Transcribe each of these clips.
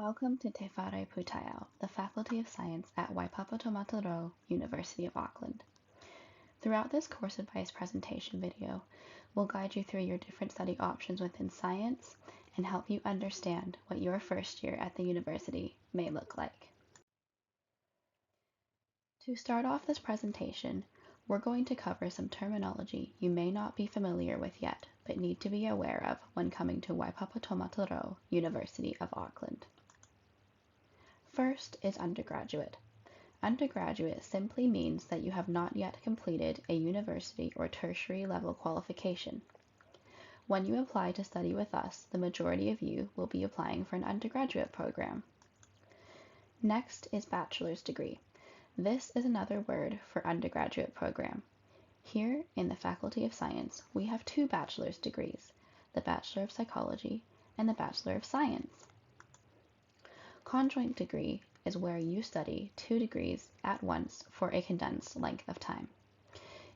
Welcome to Te Whare Pūtaiao, the Faculty of Science at Aotearoa University of Auckland. Throughout this course advice presentation video, we'll guide you through your different study options within science and help you understand what your first year at the university may look like. To start off this presentation, we're going to cover some terminology you may not be familiar with yet, but need to be aware of when coming to Waipapato University of Auckland. First is undergraduate. Undergraduate simply means that you have not yet completed a university or tertiary level qualification. When you apply to study with us, the majority of you will be applying for an undergraduate program. Next is bachelor's degree. This is another word for undergraduate program. Here in the Faculty of Science, we have two bachelor's degrees, the Bachelor of Psychology and the Bachelor of Science. Conjoint degree is where you study 2 degrees at once for a condensed length of time.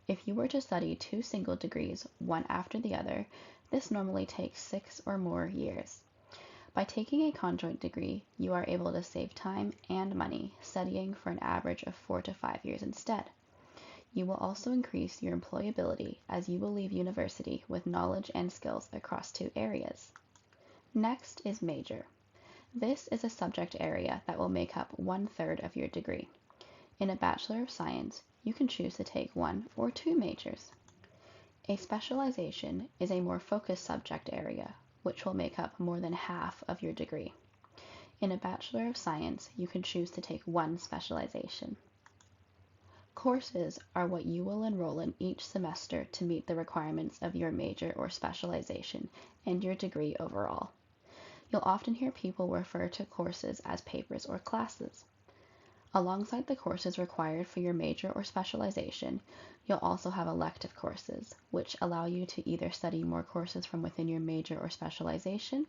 If you were to study 2 single degrees, one after the other, this normally takes 6 or more years. By taking a conjoint degree, you are able to save time and money studying for an average of 4 to 5 years instead. You will also increase your employability as you will leave university with knowledge and skills across 2 areas. Next is major. This is a subject area that will make up 1/3 of your degree. In a Bachelor of Science, you can choose to take 1 or 2 majors. A specialization is a more focused subject area, which will make up more than half of your degree. In a Bachelor of Science, you can choose to take 1 specialization. Courses are what you will enroll in each semester to meet the requirements of your major or specialization and your degree overall. You'll often hear people refer to courses as papers or classes. Alongside the courses required for your major or specialization, you'll also have elective courses, which allow you to either study more courses from within your major or specialization,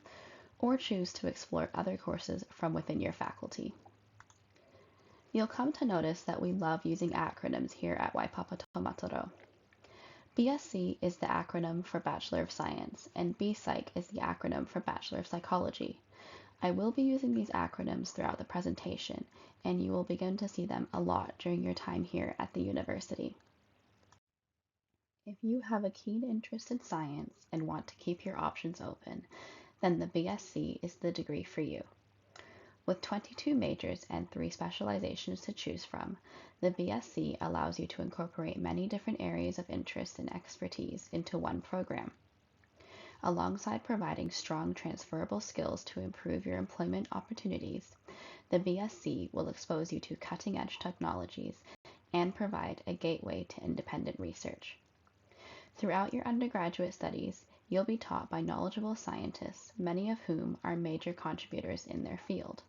or choose to explore other courses from within your faculty. You'll come to notice that we love using acronyms here at Waipapato. BSc is the acronym for Bachelor of Science, and BPsych is the acronym for Bachelor of Psychology. I will be using these acronyms throughout the presentation, and you will begin to see them a lot during your time here at the university. If you have a keen interest in science and want to keep your options open, then the BSc is the degree for you. With 22 majors and 3 specializations to choose from, the BSc allows you to incorporate many different areas of interest and expertise into one program. Alongside providing strong transferable skills to improve your employment opportunities, the BSc will expose you to cutting-edge technologies and provide a gateway to independent research. Throughout your undergraduate studies, you'll be taught by knowledgeable scientists, many of whom are major contributors in their field.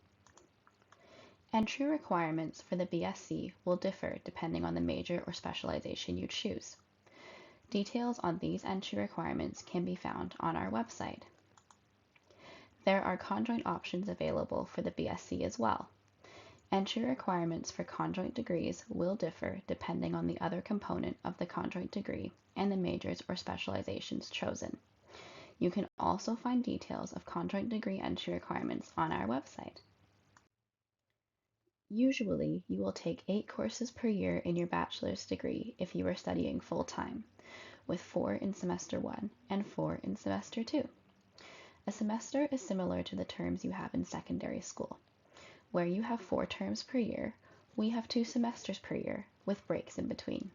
Entry requirements for the BSc will differ depending on the major or specialization you choose. Details on these entry requirements can be found on our website. There are conjoint options available for the BSc as well. Entry requirements for conjoint degrees will differ depending on the other component of the conjoint degree and the majors or specializations chosen. You can also find details of conjoint degree entry requirements on our website. Usually, you will take 8 courses per year in your bachelor's degree if you are studying full-time, with 4 in semester 1 and 4 in semester 2. A semester is similar to the terms you have in secondary school. Where you have 4 terms per year, we have 2 semesters per year, with breaks in between.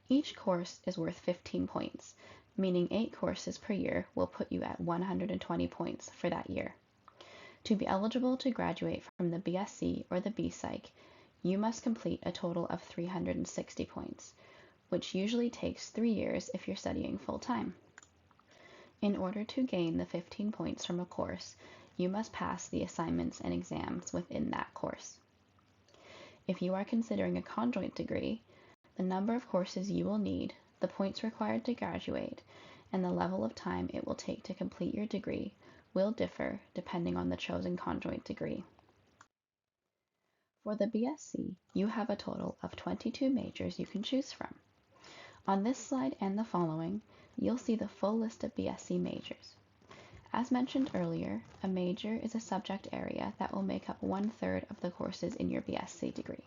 Each course is worth 15 points, meaning 8 courses per year will put you at 120 points for that year. To be eligible to graduate from the BSc or the BPsych, you must complete a total of 360 points, which usually takes 3 years if you're studying full-time. In order to gain the 15 points from a course, you must pass the assignments and exams within that course. If you are considering a conjoint degree, the number of courses you will need, the points required to graduate, and the level of time it will take to complete your degree will differ depending on the chosen conjoint degree. For the BSc, you have a total of 22 majors you can choose from. On this slide and the following, you'll see the full list of BSc majors. As mentioned earlier, a major is a subject area that will make up 1/3 of the courses in your BSc degree.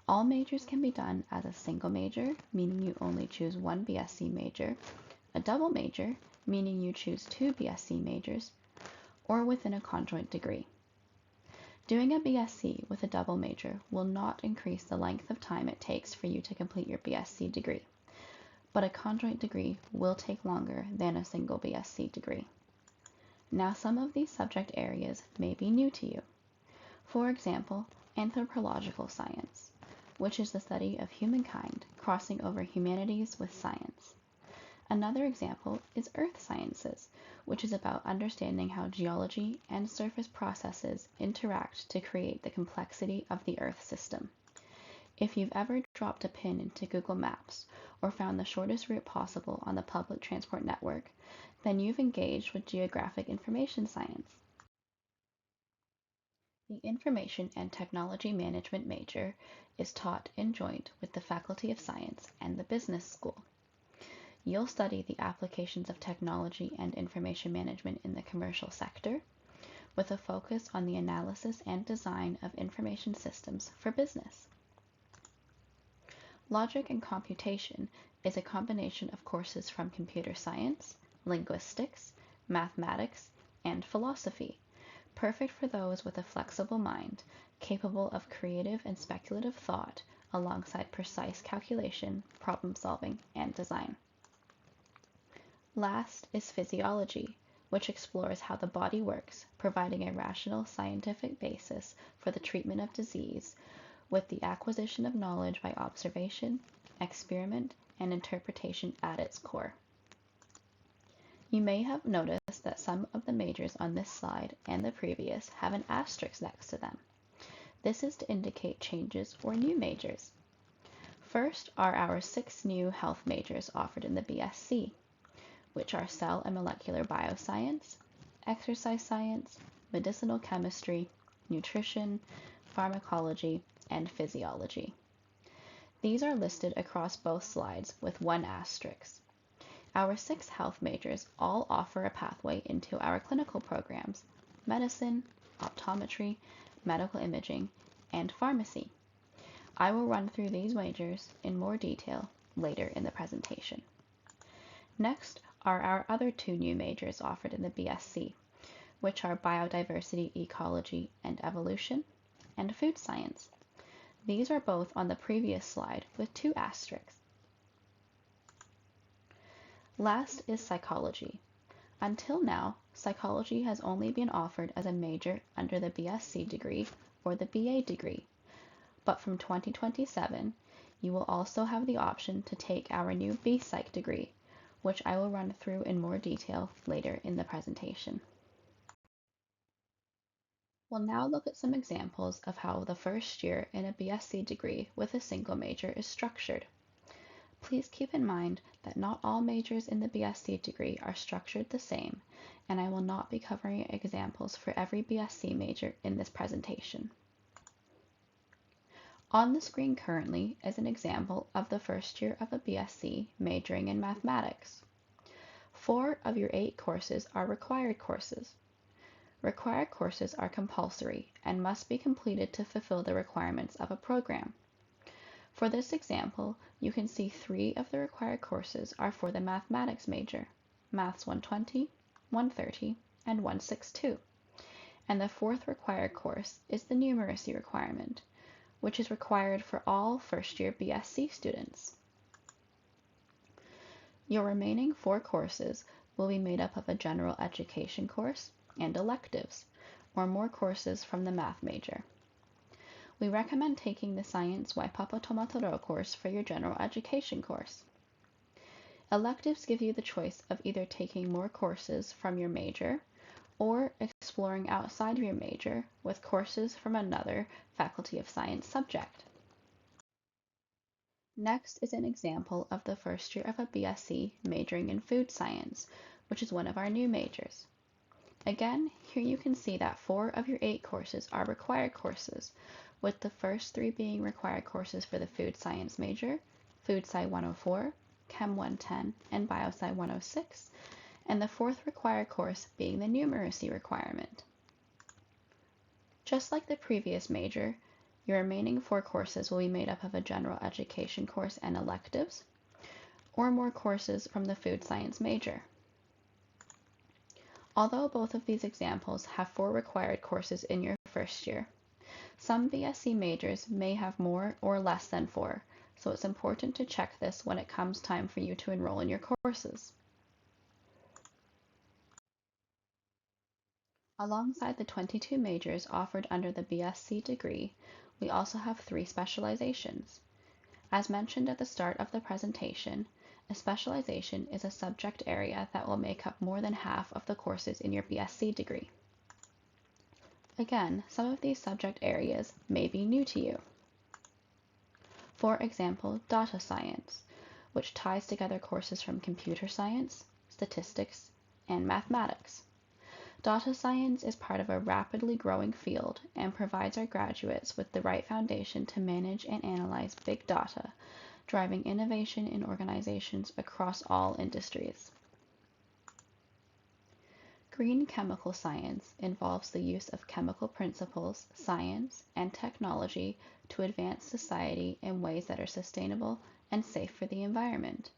All majors can be done as a single major, meaning you only choose one BSc major, a double major, meaning you choose two BSc majors, or within a conjoint degree. Doing a BSc with a double major will not increase the length of time it takes for you to complete your BSc degree, but a conjoint degree will take longer than a single BSc degree. Now, some of these subject areas may be new to you. For example, anthropological science, which is the study of humankind crossing over humanities with science. Another example is earth sciences, which is about understanding how geology and surface processes interact to create the complexity of the Earth system. If you've ever dropped a pin into Google Maps or found the shortest route possible on the public transport network, then you've engaged with geographic information science. The Information and Technology Management major is taught in joint with the Faculty of Science and the Business School. You'll study the applications of technology and information management in the commercial sector, with a focus on the analysis and design of information systems for business. Logic and Computation is a combination of courses from computer science, linguistics, mathematics, and philosophy, perfect for those with a flexible mind, capable of creative and speculative thought alongside precise calculation, problem solving, and design. Last is Physiology, which explores how the body works, providing a rational scientific basis for the treatment of disease, with the acquisition of knowledge by observation, experiment, and interpretation at its core. You may have noticed that some of the majors on this slide and the previous have an asterisk next to them. This is to indicate changes or new majors. First are our 6 new health majors offered in the BSc, which are Cell and Molecular Bioscience, Exercise Science, Medicinal Chemistry, Nutrition, Pharmacology, and Physiology. These are listed across both slides with one asterisk. Our 6 health majors all offer a pathway into our clinical programs: medicine, optometry, medical imaging, and pharmacy. I will run through these majors in more detail later in the presentation. Next are our other 2 new majors offered in the BSc, which are Biodiversity, Ecology, and Evolution, and Food Science. These are both on the previous slide with 2 asterisks. Last is Psychology. Until now, Psychology has only been offered as a major under the BSc degree or the BA degree, but from 2027, you will also have the option to take our new B-Psych degree, which I will run through in more detail later in the presentation. We'll now look at some examples of how the first year in a BSc degree with a single major is structured. Please keep in mind that not all majors in the BSc degree are structured the same, and I will not be covering examples for every BSc major in this presentation. On the screen currently is an example of the first year of a BSc majoring in mathematics. 4 of your 8 courses are required courses. Required courses are compulsory and must be completed to fulfill the requirements of a program. For this example, you can see 3 of the required courses are for the mathematics major: Maths 120, 130, and 162. And the 4th required course is the numeracy requirement, which is required for all first-year BSc students. Your remaining 4 courses will be made up of a general education course and electives, or more courses from the math major. We recommend taking the Science Waipapa Tomatoro course for your general education course. Electives give you the choice of either taking more courses from your major or exploring outside your major with courses from another Faculty of Science subject. Next is an example of the first year of a BSc majoring in food science, which is one of our new majors. Again, here you can see that 4 of your 8 courses are required courses, with the first 3 being required courses for the food science major: Food Sci 104, Chem 110, and Biosci 106, and the fourth required course being the numeracy requirement. Just like the previous major, your remaining 4 courses will be made up of a general education course and electives, or more courses from the food science major. Although both of these examples have 4 required courses in your first year, some BSc majors may have more or less than 4, so it's important to check this when it comes time for you to enroll in your courses. Alongside the 22 majors offered under the BSc degree, we also have 3 specializations. As mentioned at the start of the presentation, a specialization is a subject area that will make up more than half of the courses in your BSc degree. Again, some of these subject areas may be new to you. For example, data science, which ties together courses from computer science, statistics, and mathematics. Data science is part of a rapidly growing field and provides our graduates with the right foundation to manage and analyze big data, driving innovation in organizations across all industries. Green chemical science involves the use of chemical principles, science, and technology to advance society in ways that are sustainable and safe for the environment.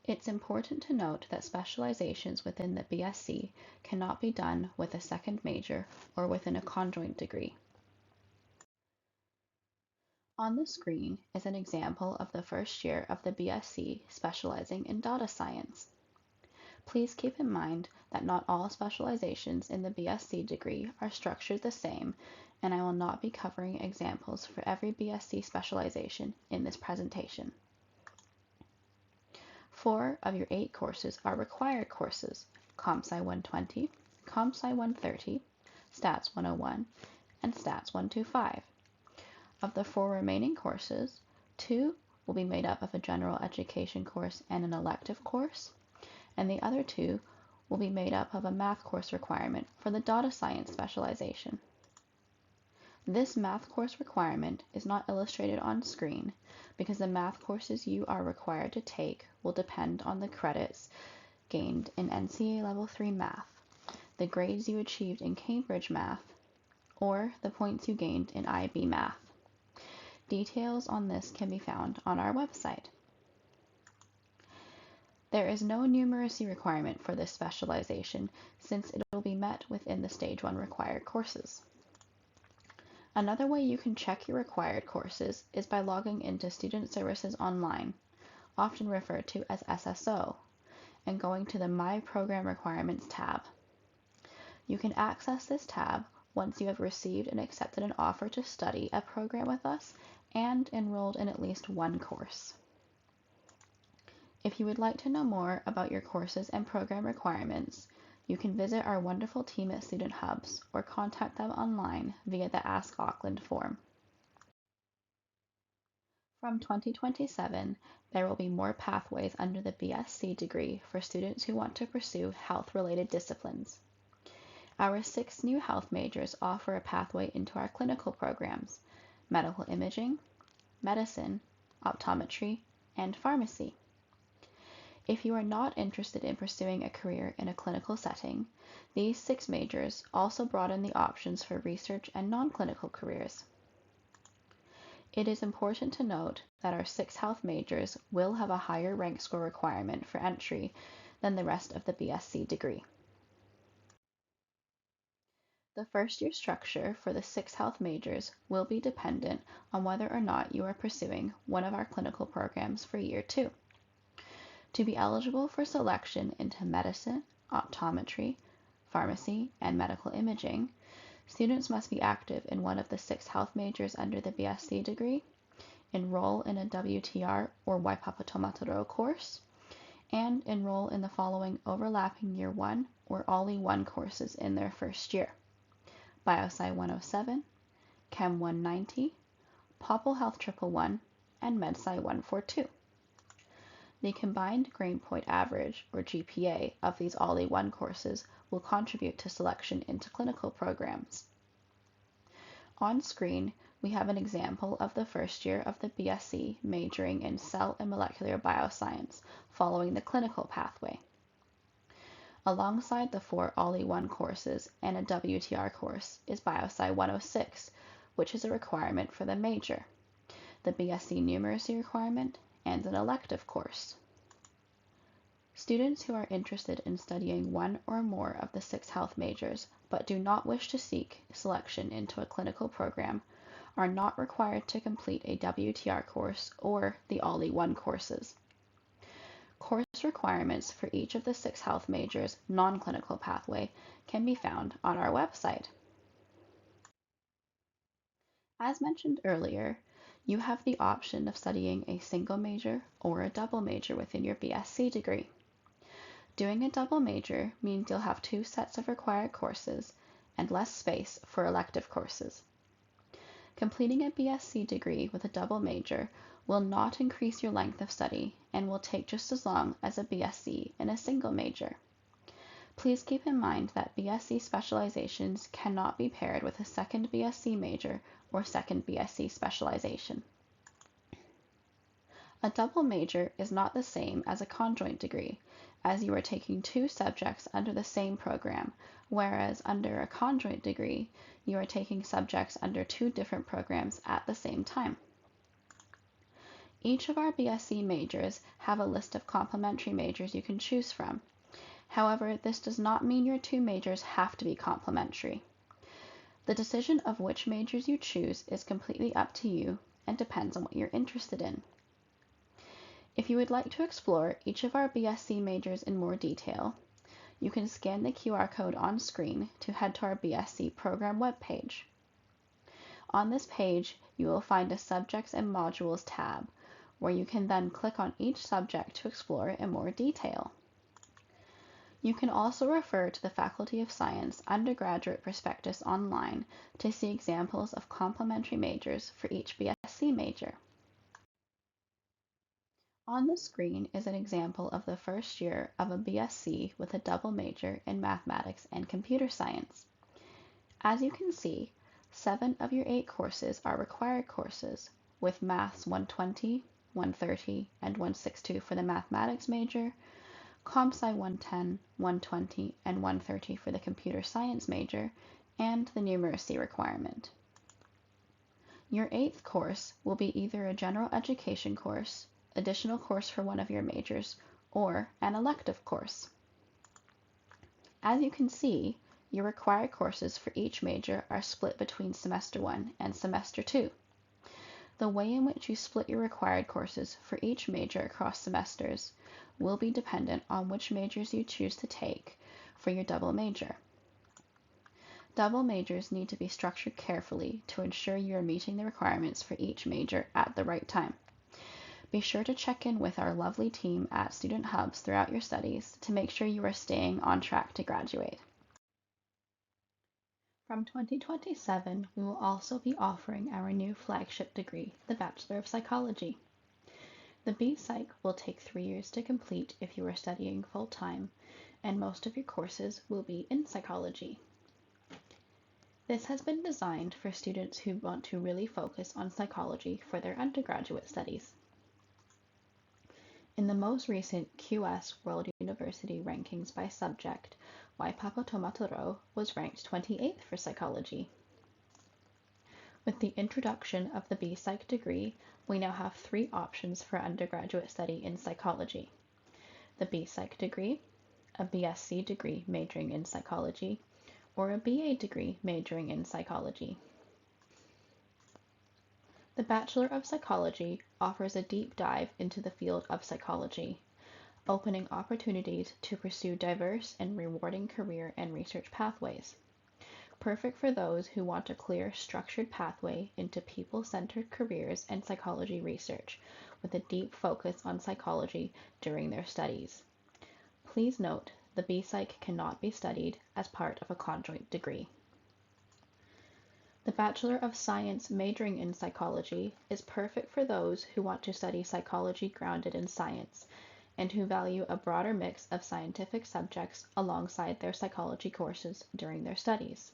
It's important to note that specializations within the BSc cannot be done with a second major or within a conjoint degree. On the screen is an example of the first year of the BSc specializing in data science. Please keep in mind that not all specializations in the BSc degree are structured the same, and I will not be covering examples for every BSc specialization in this presentation. 4 of your 8 courses are required courses: Comp Sci 120, Comp Sci 130, Stats 101, and Stats 125. Of the 4 remaining courses, 2 will be made up of a general education course and an elective course, and the other 2 will be made up of a math course requirement for the data science specialization. This math course requirement is not illustrated on screen because the math courses you are required to take will depend on the credits gained in NCEA Level 3 Math, the grades you achieved in Cambridge Math, or the points you gained in IB Math. Details on this can be found on our website. There is no numeracy requirement for this specialization since it will be met within the Stage 1 required courses. Another way you can check your required courses is by logging into Student Services Online, often referred to as SSO, and going to the My Program Requirements tab. You can access this tab once you have received and accepted an offer to study a program with us and enrolled in at least one course. If you would like to know more about your courses and program requirements, you can visit our wonderful team at Student Hubs or contact them online via the Ask Auckland form. From 2027, there will be more pathways under the BSc degree for students who want to pursue health-related disciplines. Our 6 new health majors offer a pathway into our clinical programs: medical imaging, medicine, optometry, and pharmacy. If you are not interested in pursuing a career in a clinical setting, these 6 majors also broaden the options for research and non-clinical careers. It is important to note that our 6 health majors will have a higher rank score requirement for entry than the rest of the BSc degree. The first year structure for the 6 health majors will be dependent on whether or not you are pursuing one of our clinical programs for year 2. To be eligible for selection into medicine, optometry, pharmacy, and medical imaging, students must be active in one of the 6 health majors under the BSc degree, enroll in a WTR or Waipapa Taumatoro course, and enroll in the following overlapping Year 1 or OLLI 1 courses in their first year: BioSci 107, Chem 190, Popple Health 111, and MedSci 142. The combined grade point average, or GPA, of these OLLI 1 courses will contribute to selection into clinical programs. On screen, we have an example of the first year of the BSc majoring in cell and molecular bioscience following the clinical pathway. Alongside the 4 OLLI 1 courses and a WTR course is BioSci 106, which is a requirement for the major, the BSc Numeracy requirement, and an elective course. Students who are interested in studying one or more of the 6 health majors but do not wish to seek selection into a clinical program are not required to complete a WTR course or the OLLI 1 courses. Course requirements for each of the 6 health majors' non-clinical pathway can be found on our website. As mentioned earlier, you have the option of studying a single major or a double major within your BSc degree. Doing a double major means you'll have 2 sets of required courses and less space for elective courses. Completing a BSc degree with a double major will not increase your length of study and will take just as long as a BSc in a single major. Please keep in mind that BSc specializations cannot be paired with a second BSc major or second BSc specialization. A double major is not the same as a conjoint degree, as you are taking 2 subjects under the same program, whereas under a conjoint degree, you are taking subjects under 2 different programs at the same time. Each of our BSc majors have a list of complementary majors you can choose from. However, this does not mean your 2 majors have to be complementary. The decision of which majors you choose is completely up to you and depends on what you're interested in. If you would like to explore each of our BSc majors in more detail, you can scan the QR code on screen to head to our BSc program webpage. On this page, you will find a Subjects and Modules tab, where you can then click on each subject to explore in more detail. You can also refer to the Faculty of Science undergraduate prospectus online to see examples of complementary majors for each BSc major. On the screen is an example of the first year of a BSc with a double major in mathematics and computer science. As you can see, 7 of your 8 courses are required courses, with Maths 120, 130, and 162 for the mathematics major, ComSci 110, 120, and 130 for the computer science major, and the numeracy requirement. Your 8th course will be either a general education course, additional course for one of your majors, or an elective course. As you can see, your required courses for each major are split between Semester 1 and Semester 2. The way in which you split your required courses for each major across semesters will be dependent on which majors you choose to take for your double major. Double majors need to be structured carefully to ensure you are meeting the requirements for each major at the right time. Be sure to check in with our lovely team at Student Hubs throughout your studies to make sure you are staying on track to graduate. From 2027, we will also be offering our new flagship degree, the Bachelor of Psychology. The B-Psych will take 3 years to complete if you are studying full-time, and most of your courses will be in psychology. This has been designed for students who want to really focus on psychology for their undergraduate studies. In the most recent QS World University rankings by subject, Waipapa Tomatoro was ranked 28th for psychology. With the introduction of the B-Psych degree, we now have 3 options for undergraduate study in psychology: the B-Psych degree, a BSc degree majoring in psychology, or a BA degree majoring in psychology. The Bachelor of Psychology offers a deep dive into the field of psychology, opening opportunities to pursue diverse and rewarding career and research pathways. Perfect for those who want a clear, structured pathway into people-centered careers and psychology research, with a deep focus on psychology during their studies. Please note, the B-Psych cannot be studied as part of a conjoint degree. The Bachelor of Science majoring in psychology is perfect for those who want to study psychology grounded in science and who value a broader mix of scientific subjects alongside their psychology courses during their studies.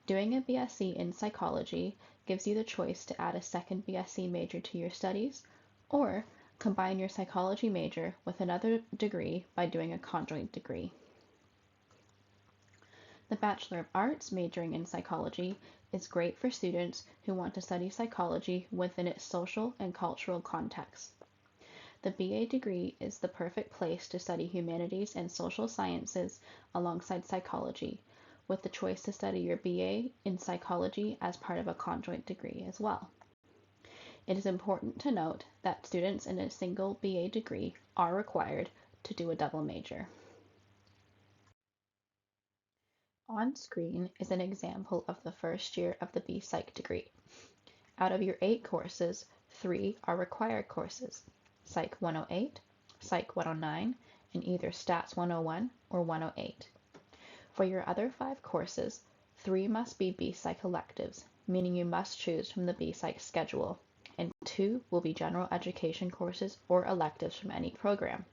Doing a BSc in psychology gives you the choice to add a second BSc major to your studies, or combine your psychology major with another degree by doing a conjoint degree. The Bachelor of Arts majoring in psychology is great for students who want to study psychology within its social and cultural context. The BA degree is the perfect place to study humanities and social sciences alongside psychology, with the choice to study your BA in psychology as part of a conjoint degree as well. It is important to note that students in a single BA degree are required to do a double major. On screen is an example of the first year of the B-Psych degree. Out of your 8 courses, 3 are required courses, Psych 108, Psych 109, and either Stats 101 or 108. For your other 5 courses, 3 must be B-Psych electives, meaning you must choose from the B-Psych schedule, and 2 will be general education courses or electives from any program.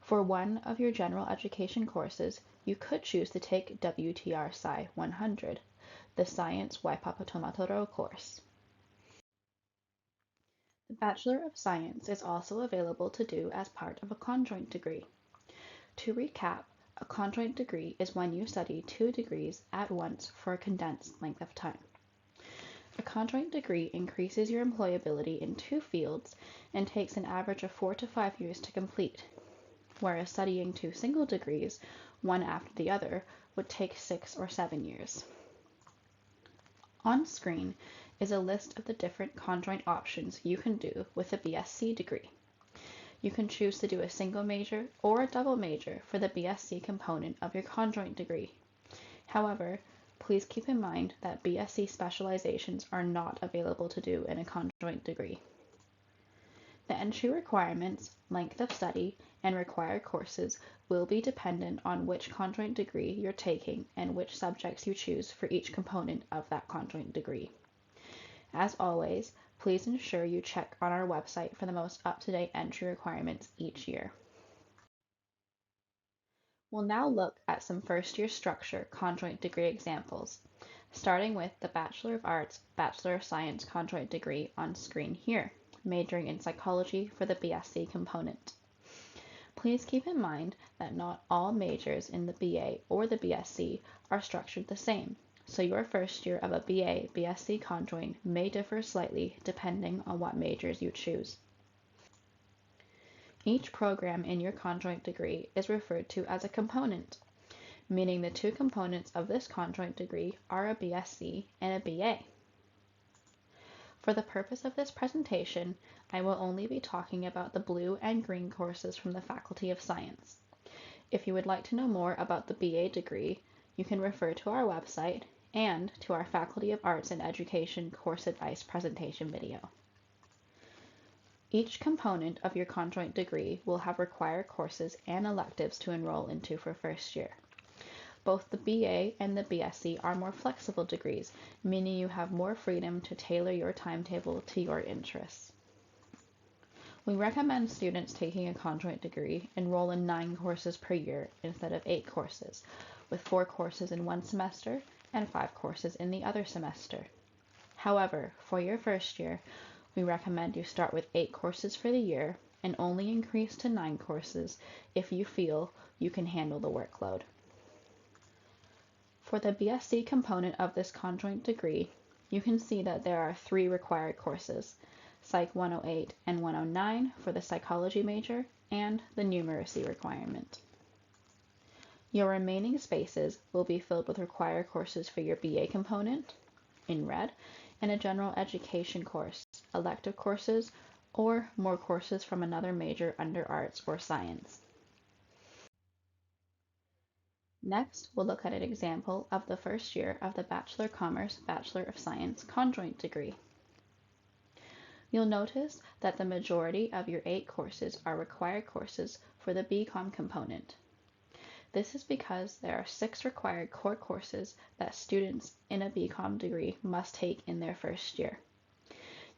For one of your general education courses, you could choose to take WTR Sci 100, the Science Waipapa Tomatoro course. The Bachelor of Science is also available to do as part of a conjoint degree. To recap, a conjoint degree is when you study 2 degrees at once for a condensed length of time. A conjoint degree increases your employability in 2 fields and takes an average of 4 to 5 years to complete, whereas studying 2 single degrees, one after the other, would take 6 or 7 years. On screen is a list of the different conjoint options you can do with a BSc degree. You can choose to do a single major or a double major for the BSc component of your conjoint degree. However, please keep in mind that BSc specializations are not available to do in a conjoint degree. The entry requirements, length of study, and required courses will be dependent on which conjoint degree you're taking and which subjects you choose for each component of that conjoint degree. As always, please ensure you check on our website for the most up-to-date entry requirements each year. We'll now look at some first-year structure conjoint degree examples, starting with the Bachelor of Arts, Bachelor of Science conjoint degree on screen here, majoring in psychology for the BSc component. Please keep in mind that not all majors in the BA or the BSc are structured the same, so your first year of a BA/BSc conjoint may differ slightly depending on what majors you choose. Each program in your conjoint degree is referred to as a component, meaning the 2 components of this conjoint degree are a BSc and a BA. For the purpose of this presentation, I will only be talking about the blue and green courses from the Faculty of Science. If you would like to know more about the BA degree, you can refer to our website and to our Faculty of Arts and Education course advice presentation video. Each component of your conjoint degree will have required courses and electives to enroll into for first year. Both the BA and the BSc are more flexible degrees, meaning you have more freedom to tailor your timetable to your interests. We recommend students taking a conjoint degree enroll in 9 courses per year instead of 8 courses, with 4 courses in one semester and 5 courses in the other semester. However, for your first year, we recommend you start with 8 courses for the year and only increase to 9 courses if you feel you can handle the workload. For the BSc component of this conjoint degree, you can see that there are 3 required courses, Psych 108 and 109 for the psychology major, and the numeracy requirement. Your remaining spaces will be filled with required courses for your BA component, in red, and a general education course, elective courses, or more courses from another major under arts or science. Next, we'll look at an example of the first year of the Bachelor of Commerce, Bachelor of Science conjoint degree. You'll notice that the majority of your 8 courses are required courses for the BCom component. This is because there are 6 required core courses that students in a BCom degree must take in their first year.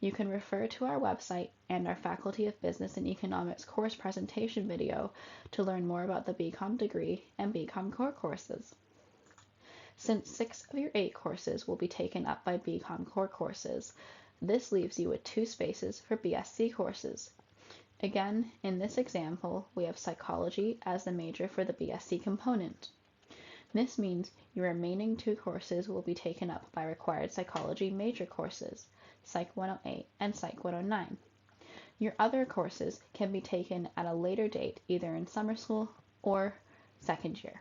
You can refer to our website and our Faculty of Business and Economics course presentation video to learn more about the BCom degree and BCom core courses. Since 6 of your 8 courses will be taken up by BCom core courses, this leaves you with 2 spaces for BSc courses. Again, in this example, we have psychology as the major for the BSc component. This means your remaining 2 courses will be taken up by required psychology major courses, Psych 108 and Psych 109. Your other courses can be taken at a later date, either in summer school or second year.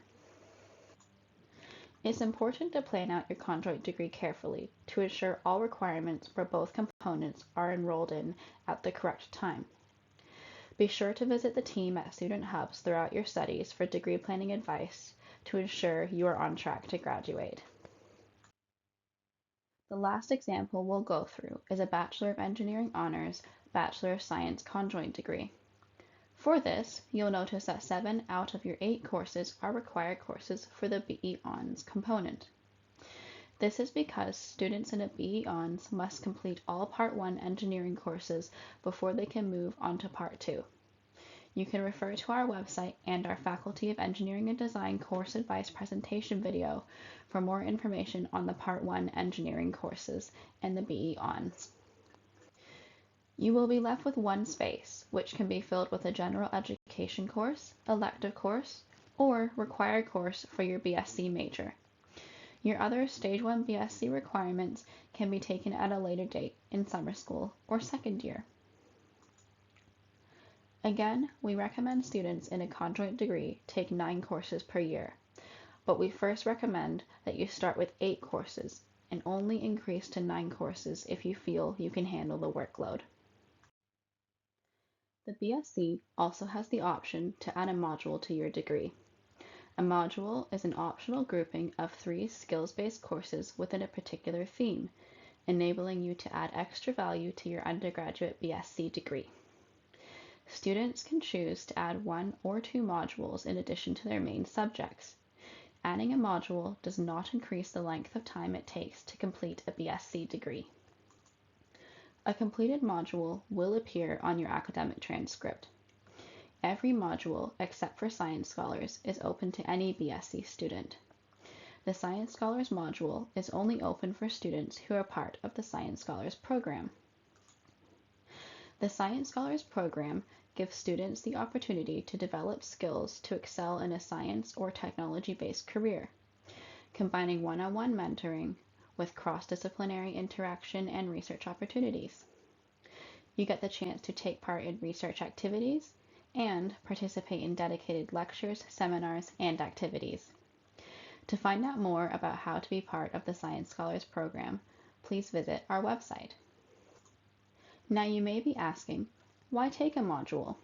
It's important to plan out your conjoint degree carefully to ensure all requirements for both components are enrolled in at the correct time. Be sure to visit the team at student hubs throughout your studies for degree planning advice to ensure you are on track to graduate. The last example we'll go through is a Bachelor of Engineering Honors, Bachelor of Science conjoint degree. For this, you'll notice that 7 out of your 8 courses are required courses for the BE Hons component. This is because students in a BE Hons must complete all Part 1 engineering courses before they can move on to Part 2. You can refer to our website and our Faculty of Engineering and Design course advice presentation video for more information on the Part 1 engineering courses and the BE Hons. You will be left with one space, which can be filled with a general education course, elective course, or required course for your BSc major. Your other Stage 1 BSc requirements can be taken at a later date in summer school or second year. Again, we recommend students in a conjoint degree take 9 courses per year, but we first recommend that you start with 8 courses and only increase to 9 courses if you feel you can handle the workload. The BSc also has the option to add a module to your degree. A module is an optional grouping of 3 skills-based courses within a particular theme, enabling you to add extra value to your undergraduate BSc degree. Students can choose to add 1 or 2 modules in addition to their main subjects. Adding a module does not increase the length of time it takes to complete a BSc degree. A completed module will appear on your academic transcript. Every module, except for Science Scholars, is open to any BSc student. The Science Scholars module is only open for students who are part of the Science Scholars program. The Science Scholars program gives students the opportunity to develop skills to excel in a science or technology-based career, combining one-on-one mentoring with cross-disciplinary interaction and research opportunities. You get the chance to take part in research activities and participate in dedicated lectures, seminars, and activities. To find out more about how to be part of the Science Scholars program, please visit our website. Now you may be asking, why take a module?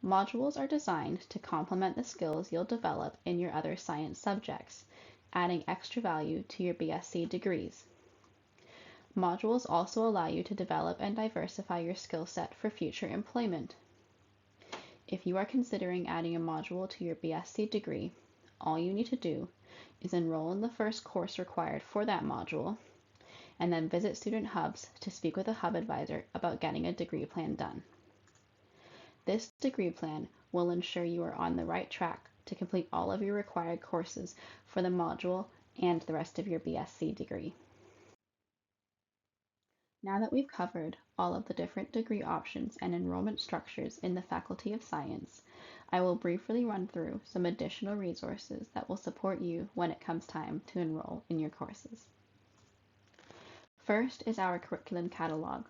Modules are designed to complement the skills you'll develop in your other science subjects, adding extra value to your BSc degrees. Modules also allow you to develop and diversify your skill set for future employment. If you are considering adding a module to your BSc degree, all you need to do is enroll in the first course required for that module, and then visit student hubs to speak with a hub advisor about getting a degree plan done. This degree plan will ensure you are on the right track to complete all of your required courses for the module and the rest of your BSc degree. Now that we've covered all of the different degree options and enrollment structures in the Faculty of Science, I will briefly run through some additional resources that will support you when it comes time to enroll in your courses. First is our curriculum catalog.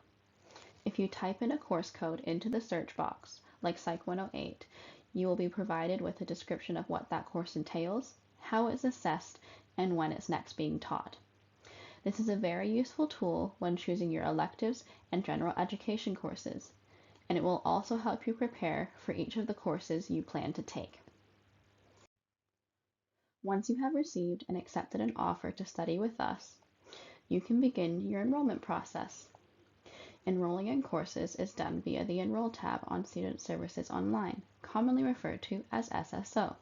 If you type in a course code into the search box, like Psych 108, you will be provided with a description of what that course entails, how it's assessed, and when it's next being taught. This is a very useful tool when choosing your electives and general education courses, and it will also help you prepare for each of the courses you plan to take. Once you have received and accepted an offer to study with us, you can begin your enrollment process. Enrolling in courses is done via the Enroll tab on Student Services Online, commonly referred to as SSO.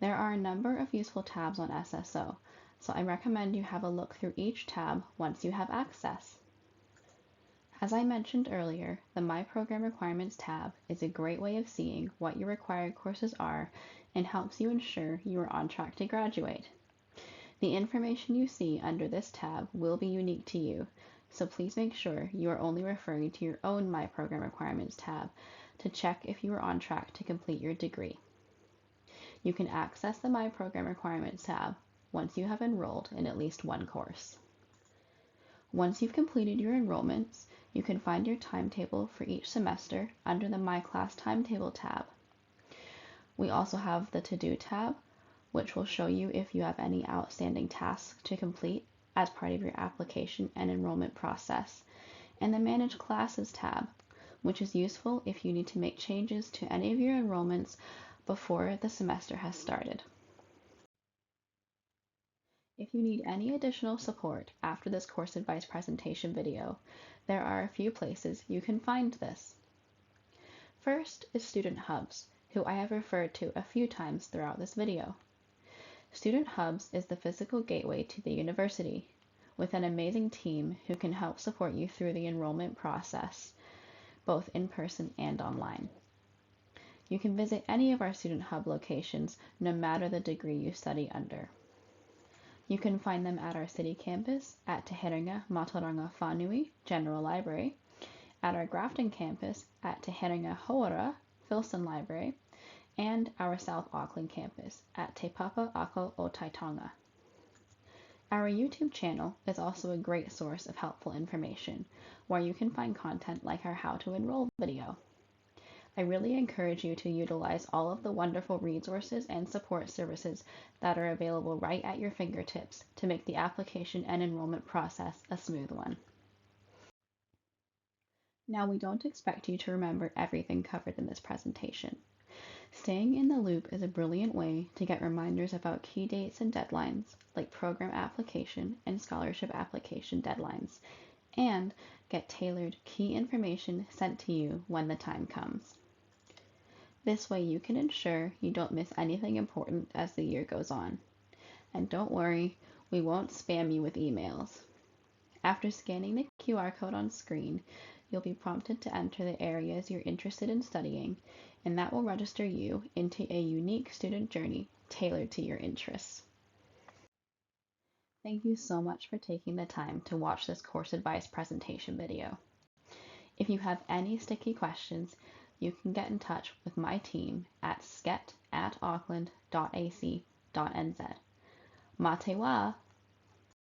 There are a number of useful tabs on SSO, so I recommend you have a look through each tab once you have access. As I mentioned earlier, the My Program Requirements tab is a great way of seeing what your required courses are and helps you ensure you are on track to graduate. The information you see under this tab will be unique to you, so please make sure you are only referring to your own My Program Requirements tab to check if you are on track to complete your degree. You can access the My Program Requirements tab once you have enrolled in at least one course. Once you've completed your enrollments, you can find your timetable for each semester under the My Class Timetable tab. We also have the To-Do tab, which will show you if you have any outstanding tasks to complete as part of your application and enrollment process, and the Manage Classes tab, which is useful if you need to make changes to any of your enrollments before the semester has started. If you need any additional support after this course advice presentation video, there are a few places you can find this. First is Student Hubs, who I have referred to a few times throughout this video. Student Hubs is the physical gateway to the university, with an amazing team who can help support you through the enrollment process, both in person and online. You can visit any of our Student Hub locations, no matter the degree you study under. You can find them at our city campus at Te Herenga Mātauranga Whānui General Library, at our Grafton campus at Te Herenga Hauora Filson Library, and our South Auckland campus at Te Papa Ako o Taitonga. Our YouTube channel is also a great source of helpful information, where you can find content like our How to Enroll video. I really encourage you to utilize all of the wonderful resources and support services that are available right at your fingertips to make the application and enrollment process a smooth one. Now, we don't expect you to remember everything covered in this presentation. Staying in the loop is a brilliant way to get reminders about key dates and deadlines, like program application and scholarship application deadlines, and get tailored key information sent to you when the time comes. This way you can ensure you don't miss anything important as the year goes on. And don't worry, we won't spam you with emails. After scanning the QR code on screen, you'll be prompted to enter the areas you're interested in studying, and that will register you into a unique student journey tailored to your interests. Thank you so much for taking the time to watch this course advice presentation video. If you have any sticky questions, you can get in touch with my team at sket@auckland.ac.nz. Mā te wā!